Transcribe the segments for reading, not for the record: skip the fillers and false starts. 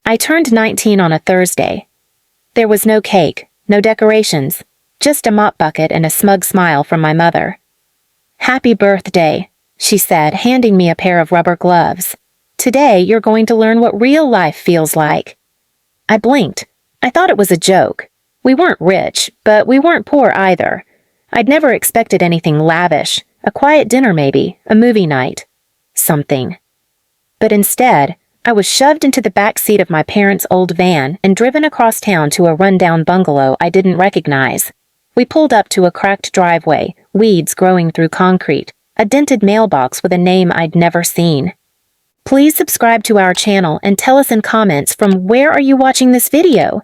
I turned 19 on a Thursday. There was no cake, no decorations, just a mop bucket and a smug smile from my mother. "Happy birthday," she said, handing me a pair of rubber gloves. "Today you're going to learn what real life feels like." I blinked. I thought it was a joke. We weren't rich, but we weren't poor either. I'd never expected anything lavish, a quiet dinner maybe, a movie night. Something. But instead, I was shoved into the back seat of my parents' old van and driven across town to a rundown bungalow I didn't recognize. We pulled up to a cracked driveway, weeds growing through concrete, a dented mailbox with a name I'd never seen. Please subscribe to our channel and tell us in comments from where are you watching this video?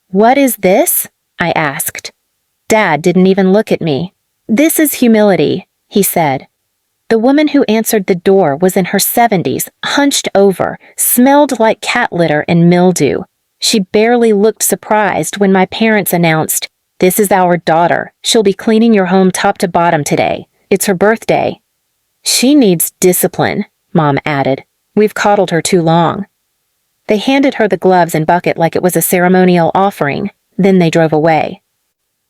"What is this?" I asked. Dad didn't even look at me. "This is humility," he said. The woman who answered the door was in her 70s, hunched over, smelled like cat litter and mildew. She barely looked surprised when my parents announced, "This is our daughter. She'll be cleaning your home top to bottom today. It's her birthday." "She needs discipline," Mom added. "We've coddled her too long." They handed her the gloves and bucket like it was a ceremonial offering. Then they drove away.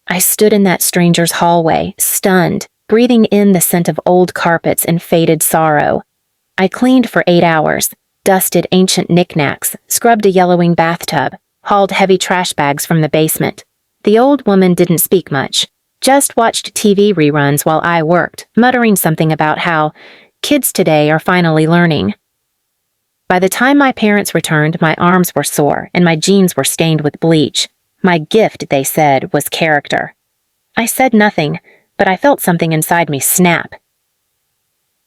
I stood in that stranger's hallway, stunned, breathing in the scent of old carpets and faded sorrow. I cleaned for 8 hours, dusted ancient knickknacks, scrubbed a yellowing bathtub, hauled heavy trash bags from the basement. The old woman didn't speak much, just watched TV reruns while I worked, muttering something about how kids today are finally learning. By the time my parents returned, my arms were sore and my jeans were stained with bleach. My gift, they said, was character. I said nothing, but I felt something inside me snap.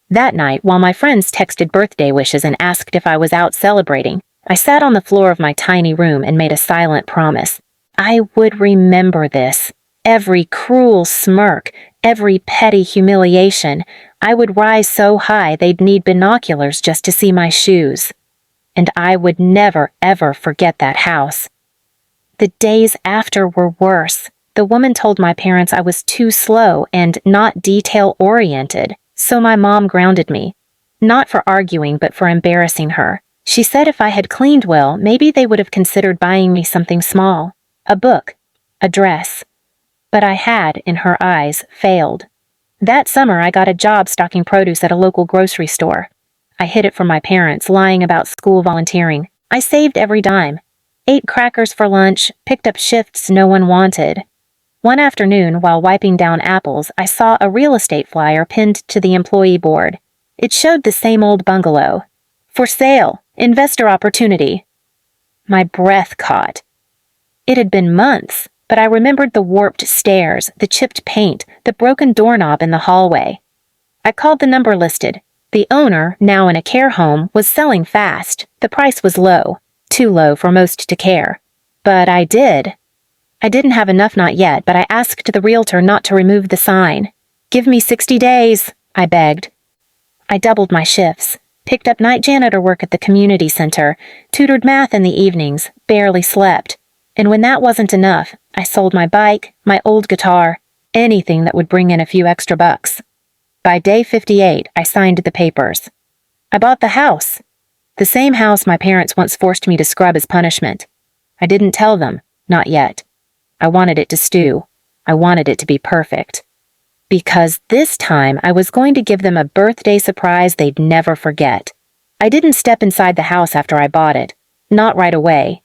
That night, while my friends texted birthday wishes and asked if I was out celebrating, I sat on the floor of my tiny room and made a silent promise. I would remember this. Every cruel smirk, every petty humiliation. I would rise so high they'd need binoculars just to see my shoes. And I would never, ever forget that house. The days after were worse. The woman told my parents I was too slow and not detail-oriented, so my mom grounded me. Not for arguing, but for embarrassing her. She said if I had cleaned well, maybe they would have considered buying me something small. A book. A dress. But I had, in her eyes, failed. That summer, I got a job stocking produce at a local grocery store. I hid it from my parents, lying about school volunteering. I saved every dime. Ate crackers for lunch, picked up shifts no one wanted. One afternoon, while wiping down apples, I saw a real estate flyer pinned to the employee board. It showed the same old bungalow. "For sale. Investor opportunity." My breath caught. It had been months, but I remembered the warped stairs, the chipped paint, the broken doorknob in the hallway. I called the number listed. The owner, now in a care home, was selling fast. The price was low. Too low for most to care. But I did. I didn't have enough not yet, but I asked the realtor not to remove the sign. "Give me 60 days, I begged. I doubled my shifts, picked up night janitor work at the community center, tutored math in the evenings, barely slept. And when that wasn't enough, I sold my bike, my old guitar, anything that would bring in a few extra bucks. By day 58, I signed the papers. I bought the house. The same house my parents once forced me to scrub as punishment. I didn't tell them, not yet. I wanted it to stew. I wanted it to be perfect. Because this time I was going to give them a birthday surprise they'd never forget. I didn't step inside the house after I bought it. Not right away.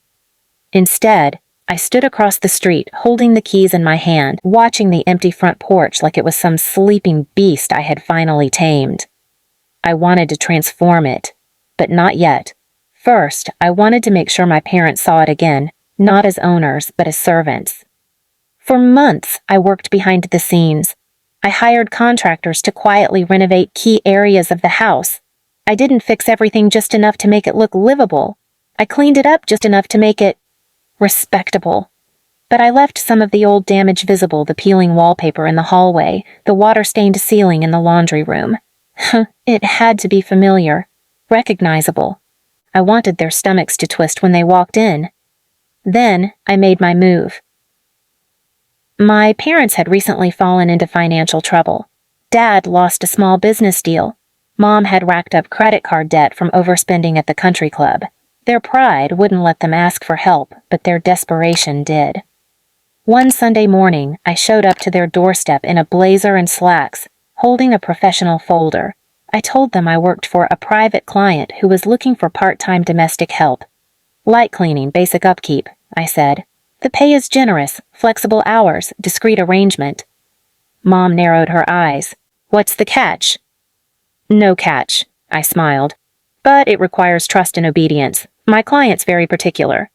Instead, I stood across the street, holding the keys in my hand, watching the empty front porch like it was some sleeping beast I had finally tamed. I wanted to transform it, but not yet. First, I wanted to make sure my parents saw it again, not as owners, but as servants. For months, I worked behind the scenes. I hired contractors to quietly renovate key areas of the house. I didn't fix everything just enough to make it look livable. I cleaned it up just enough to make it respectable. But I left some of the old damage visible, the peeling wallpaper in the hallway, the water-stained ceiling in the laundry room. It had to be familiar, recognizable. I wanted their stomachs to twist when they walked in. Then I made my move. My parents had recently fallen into financial trouble. Dad lost a small business deal. Mom had racked up credit card debt from overspending at the country club. Their pride wouldn't let them ask for help, but their desperation did. One Sunday morning, I showed up to their doorstep in a blazer and slacks, holding a professional folder. I told them I worked for a private client who was looking for part-time domestic help. Light cleaning, basic upkeep, I said. The pay is generous, flexible hours, discreet arrangement. Mom narrowed her eyes. What's the catch? No catch, I smiled. But it requires trust and obedience. My client's very particular.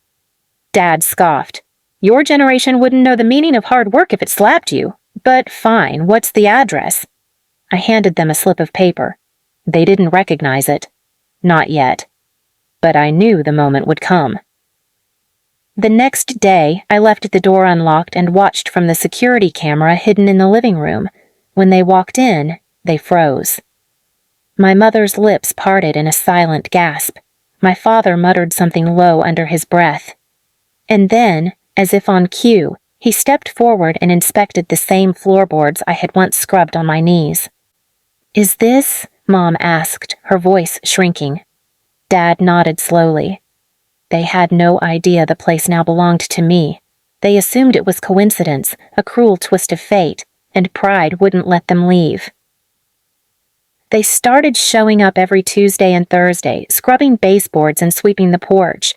Dad scoffed. Your generation wouldn't know the meaning of hard work if it slapped you. But fine, what's the address? I handed them a slip of paper. They didn't recognize it. Not yet. But I knew the moment would come. The next day, I left the door unlocked and watched from the security camera hidden in the living room. When they walked in, they froze. My mother's lips parted in a silent gasp. My father muttered something low under his breath. And then, as if on cue, he stepped forward and inspected the same floorboards I had once scrubbed on my knees. Is this? Mom asked, her voice shrinking. Dad nodded slowly. They had no idea the place now belonged to me. They assumed it was coincidence, a cruel twist of fate, and pride wouldn't let them leave. They started showing up every Tuesday and Thursday, scrubbing baseboards and sweeping the porch.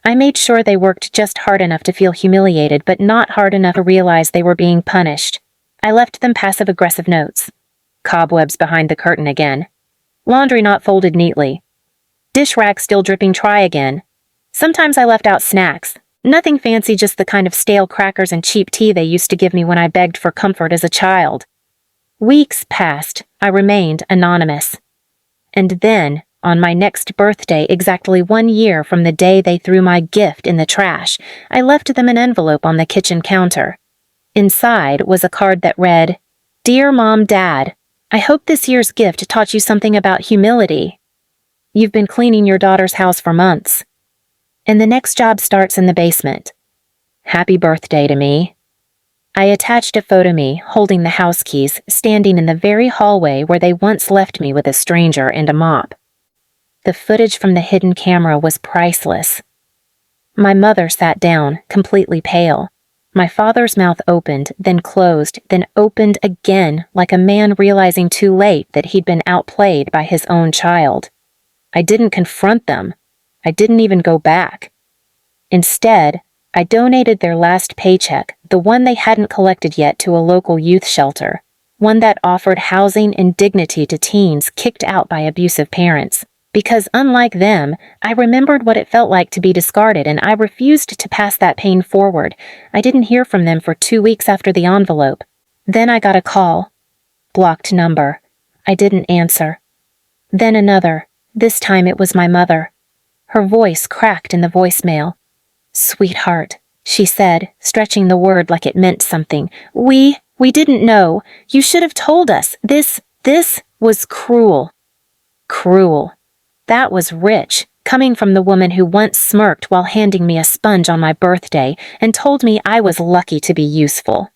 I made sure they worked just hard enough to feel humiliated, but not hard enough to realize they were being punished. I left them passive-aggressive notes. Cobwebs behind the curtain again. Laundry not folded neatly. Dish rack still dripping, try again. Sometimes I left out snacks. Nothing fancy, just the kind of stale crackers and cheap tea they used to give me when I begged for comfort as a child. Weeks passed. I remained anonymous. And then, on my next birthday, exactly 1 year from the day they threw my gift in the trash, I left them an envelope on the kitchen counter. Inside was a card that read, Dear Mom, Dad, I hope this year's gift taught you something about humility. You've been cleaning your daughter's house for months. And the next job starts in the basement. Happy birthday to me. I attached a photo of me, holding the house keys, standing in the very hallway where they once left me with a stranger and a mop. The footage from the hidden camera was priceless. My mother sat down, completely pale. My father's mouth opened, then closed, then opened again, like a man realizing too late that he'd been outplayed by his own child. I didn't confront them. I didn't even go back. Instead, I donated their last paycheck, the one they hadn't collected yet, to a local youth shelter, one that offered housing and dignity to teens kicked out by abusive parents. Because unlike them, I remembered what it felt like to be discarded, and I refused to pass that pain forward. I didn't hear from them for 2 weeks after the envelope. Then I got a call. Blocked number. I didn't answer. Then another. This time it was my mother. Her voice cracked in the voicemail. Sweetheart, she said, stretching the word like it meant something. We didn't know. You should have told us. This was cruel. Cruel. That was rich, coming from the woman who once smirked while handing me a sponge on my birthday and told me I was lucky to be useful.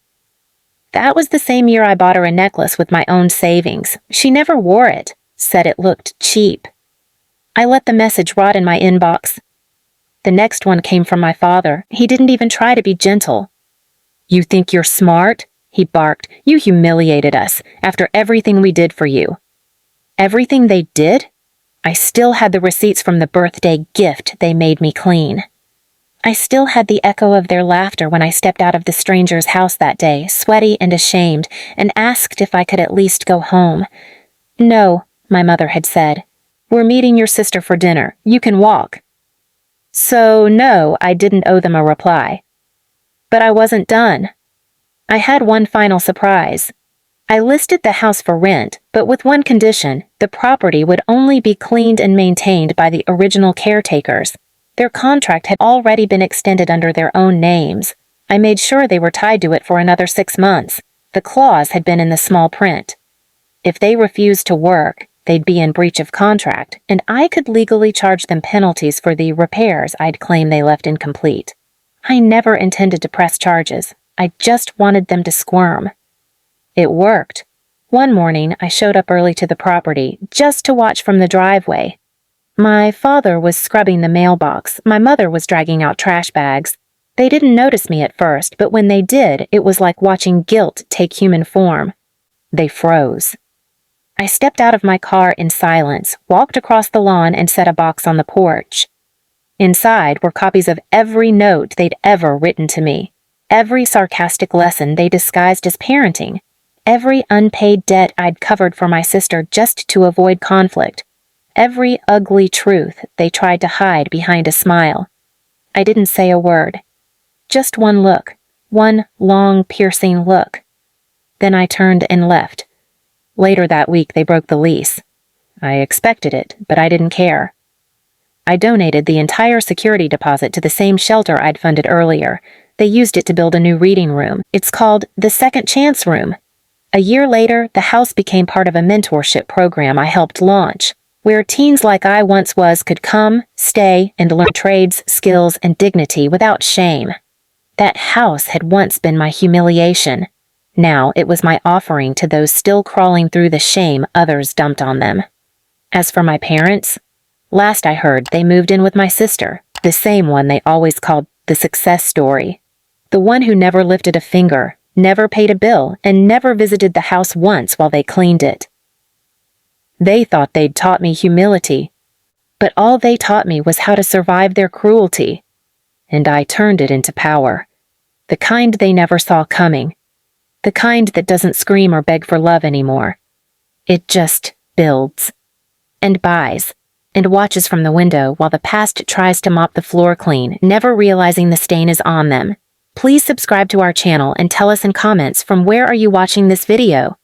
That was the same year I bought her a necklace with my own savings. She never wore it, said it looked cheap. I let the message rot in my inbox. The next one came from my father. He didn't even try to be gentle. You think you're smart? He barked. You humiliated us after everything we did for you. Everything they did? I still had the receipts from the birthday gift they made me clean. I still had the echo of their laughter when I stepped out of the stranger's house that day, sweaty and ashamed, and asked if I could at least go home. No, my mother had said. We're meeting your sister for dinner. You can walk. So no, I didn't owe them a reply. But I wasn't done. I had one final surprise. I listed the house for rent, but with one condition: the property would only be cleaned and maintained by the original caretakers. Their contract had already been extended under their own names. I made sure they were tied to it for another 6 months. The clause had been in the small print. If they refused to work, they'd be in breach of contract, and I could legally charge them penalties for the repairs I'd claim they left incomplete. I never intended to press charges. I just wanted them to squirm. It worked. One morning, I showed up early to the property, just to watch from the driveway. My father was scrubbing the mailbox. My mother was dragging out trash bags. They didn't notice me at first, but when they did, it was like watching guilt take human form. They froze. I stepped out of my car in silence, walked across the lawn, and set a box on the porch. Inside were copies of every note they'd ever written to me, every sarcastic lesson they disguised as parenting, every unpaid debt I'd covered for my sister just to avoid conflict, every ugly truth they tried to hide behind a smile. I didn't say a word. Just one look, one long, piercing look. Then I turned and left. Later that week, they broke the lease. I expected it, but I didn't care. I donated the entire security deposit to the same shelter I'd funded earlier. They used it to build a new reading room. It's called the Second Chance Room. A year later, the house became part of a mentorship program I helped launch, where teens like I once was could come, stay, and learn trades, skills, and dignity without shame. That house had once been my humiliation. Now it was my offering to those still crawling through the shame others dumped on them. As for my parents, last I heard, they moved in with my sister, the same one they always called the success story. The one who never lifted a finger, never paid a bill, and never visited the house once while they cleaned it. They thought they'd taught me humility, but all they taught me was how to survive their cruelty. And I turned it into power. The kind they never saw coming. The kind that doesn't scream or beg for love anymore. It just builds. And buys. And watches from the window while the past tries to mop the floor clean, never realizing the stain is on them. Please subscribe to our channel and tell us in comments from where are you watching this video.